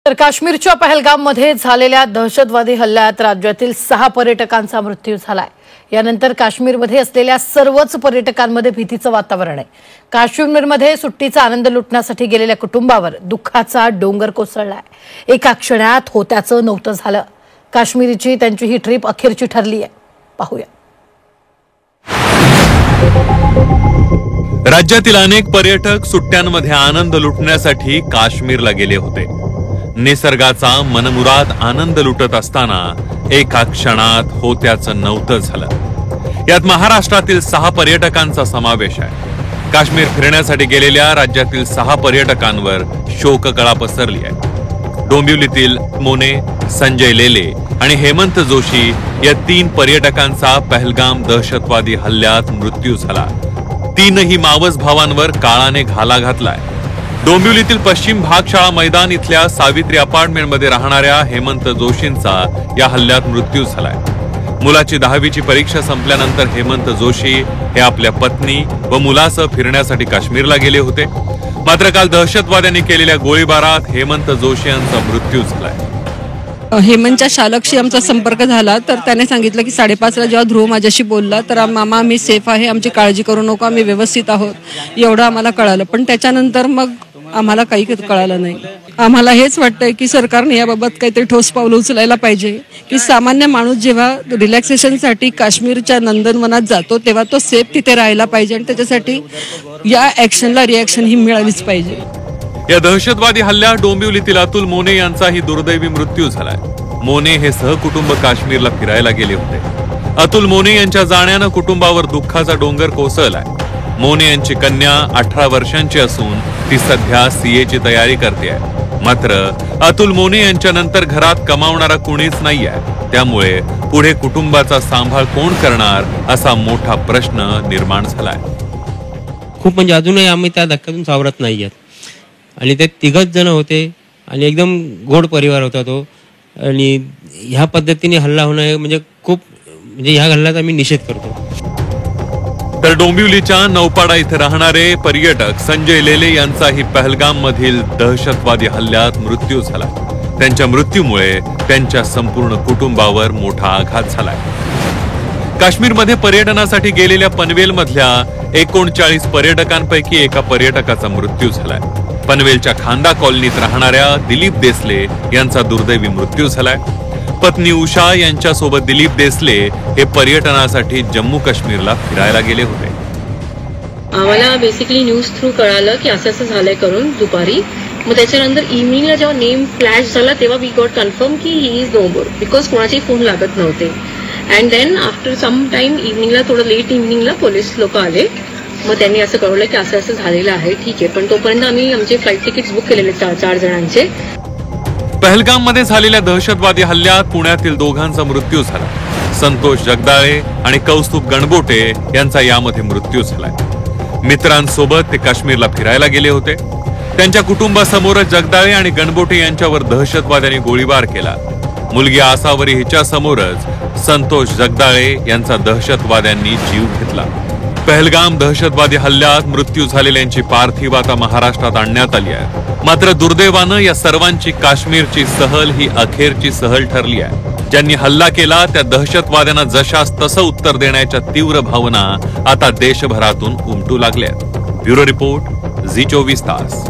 तर काश्मीरच्या पहलगाममध्ये झालेल्या दहशतवादी हल्ल्यात राज्यातील 6 पर्यटकांचा मृत्यू झालाय। यानंतर काश्मीरमध्ये असलेल्या सर्वच पर्यटकांमध्ये भीतीचं वातावरण आहे। काश्मीरमध्ये सुट्टीचा आनंद लुटण्यासाठी गेलेल्या कुटुंबावर दुःखाचा डोंगर कोसळलाय। एका क्षणात होत्याचं नव्हतं झालं। काश्मीरची त्यांची ही ट्रिप अखेरची ठरली आहे। पाहूया। राज्यातील अनेक पर्यटक सुट्ट्यांमध्ये आनंद लुटण्यासाठी काश्मीरला गेले होते। निसर्गाचा मनमुराद आनंद लुटत असताना एका क्षणात होत्याचं नव्हतं झालं। यात महाराष्ट्रातील 6 पर्यटकांचा समावेश आहे। काश्मीर फिरण्यासाठी गेलेल्या राज्यातील 6 पर्यटकांवर शोककळा पसरली आहे। डोंबिवलीतील मोने, संजय लेले आणि हेमंत जोशी या 3 पर्यटकांचा पहलगाम दहशतवादी हल्ल्यात मृत्यू झाला। 3ही मावस भावांवर काळाने घाला घातलाय। डोंबिवलीतील पश्चिम भागशाळा मैदान इथल्या सावित्री अपार्टमेंटमध्ये राहणाऱ्या हेमंत जोशींचा या हल्ल्यात मृत्यू झालाय। मुलाची 10वीची परीक्षा संपल्यानंतर हेमंत जोशी हे आपल्या पत्नी व मुलासह फिरण्यासाठी काश्मीरला गेले होते। मात्र काल दहशतवाद्यांनी केलेल्या गोळीबारात हेमंत जोशी यांचा मृत्यू झालाय। हेमंतच्या शालकशी आमचा संपर्क झाला तर त्याने सांगितलं की 5:30ला जेव्हा ध्रुव माझ्याशी बोलला तर मामा आम्ही सेफ आहे, आमची काळजी करू नको, आम्ही व्यवस्थित आहोत एवढं आम्हाला कळालं। पण त्याच्यानंतर मग आम्हाला काही कळालं नाही। आम्हाला हेच वाटतंय की सरकारने याबाबत काहीतरी ठोस पावलं उचलायला पाहिजे की सामान्य माणूस जेव्हा रिलॅक्सेशनसाठी काश्मीरच्या नंदनवनात जातो तेव्हा तो सेफ तिथे राहायला पाहिजे आणि त्याच्यासाठी या ॲक्शनला रिॲक्शन ही मिळालीच पाहिजे। या दहशतवादी हल्ल्यात डोंबिवलीतील अतुल मोने यांचाही दुर्दैवी मृत्यू झालाय। मोने हे सहकुटुंब काश्मीरला फिरायला गेले होते। अतुल मोने यांच्या जाण्यानं कुटुंबावर दुःखाचा डोंगर कोसळलाय। मोने यांची कन्या 18 वर्षांची असून ती सध्या सीएची तयारी करते आहे। मात्र अतुल मोने यांच्या नंतर घरात कमावणारा कुणीच नाही आहे। त्यामुळे पुढे कुटुंबाचा सांभाळ कोण करणार असा मोठा प्रश्न निर्माण झालाय। खूप म्हणजे अजूनही आम्ही त्या धक्क्यातून सावरत नाहीयेत। आणि ते 3 जण होते आणि एकदम गोड परिवार होता तो। आणि ह्या पद्धतीने हल्ला होणं म्हणजे खूप म्हणजे ह्या हल्ल्याचा आम्ही निषेध करतो। तर डोंबिवलीच्या नौपाडा इथे राहणारे पर्यटक संजय लेले यांचाही पहलगाम मधील दहशतवादी हल्ल्यात मृत्यू झाला। त्यांच्या मृत्यूमुळे त्यांच्या संपूर्ण कुटुंबावर मोठा आघात झालाय। काश्मीरमध्ये पर्यटनासाठी गेलेल्या पनवेल मधल्या 39 पर्यटकांपैकी एका पर्यटकाचा मृत्यू झालाय। पनवेलच्या खांदा कॉलनीत राहणाऱ्या दिलीप देसले यांचा दुर्दैवी मृत्यू झालाय। पत्नी उषा यांच्यासोबत दिलीप देसले हे पर्यटनासाठी जम्मू काश्मीरला फिरायला गेले होते। आम्हाला बेसिकली न्यूज थ्रू कळालं की असं असं झालंय करून दुपारी। मग त्याच्यानंतर इव्हनिंगला जेव्हा नेम फ्लॅश झाला तेव्हा वी गॉट कन्फर्म की he is no more because कोणाचे फोन लागत नव्हते। And then after some time इव्हनिंगला थोडं लेट इव्हनिंगला पोलीस लोक आले। मग त्यांनी असं कळवलं की असं असं झालेलं आहे। ठीक आहे, पण तोपर्यंत आम्ही आमचे फ्लाईट तिकीट्स बुक केलेले 4 जणांचे। पहलगाम मध्ये झालेल्या दहशतवादी हल्ल्यात पुण्यातील 2घांचा मृत्यू झाला। संतोष जगदाळे आणि कौस्तुभ गणबोटे यांचा यामध्ये मृत्यू झालाय। मित्रांसोबत ते काश्मीरला फिरायला गेले होते। त्यांच्या कुटुंबासमोरच जगदाळे आणि गणबोटे यांच्यावर दहशतवाद्यांनी गोळीबार केला। मुलगी आसावरी हिच्या समोरच संतोष जगदाळे यांचा दहशतवाद्यांनी जीव घेतला। पहलगाम दहशतवादी हल्ल्यात मृत्यू झालेल्यांची पार्थिव आता महाराष्ट्रात आणण्यात आली आहे। मात्र दुर्दैवानं या सर्वांची काश्मीरची सहल ही अखेरची सहल ठरली आहे। ज्यांनी हल्ला केला त्या दहशतवाद्यांना जशास तसं उत्तर देण्याच्या तीव्र भावना आता देशभरातून उमटू लागल्या आहेत। ब्युरो रिपोर्ट, झी 24 तास।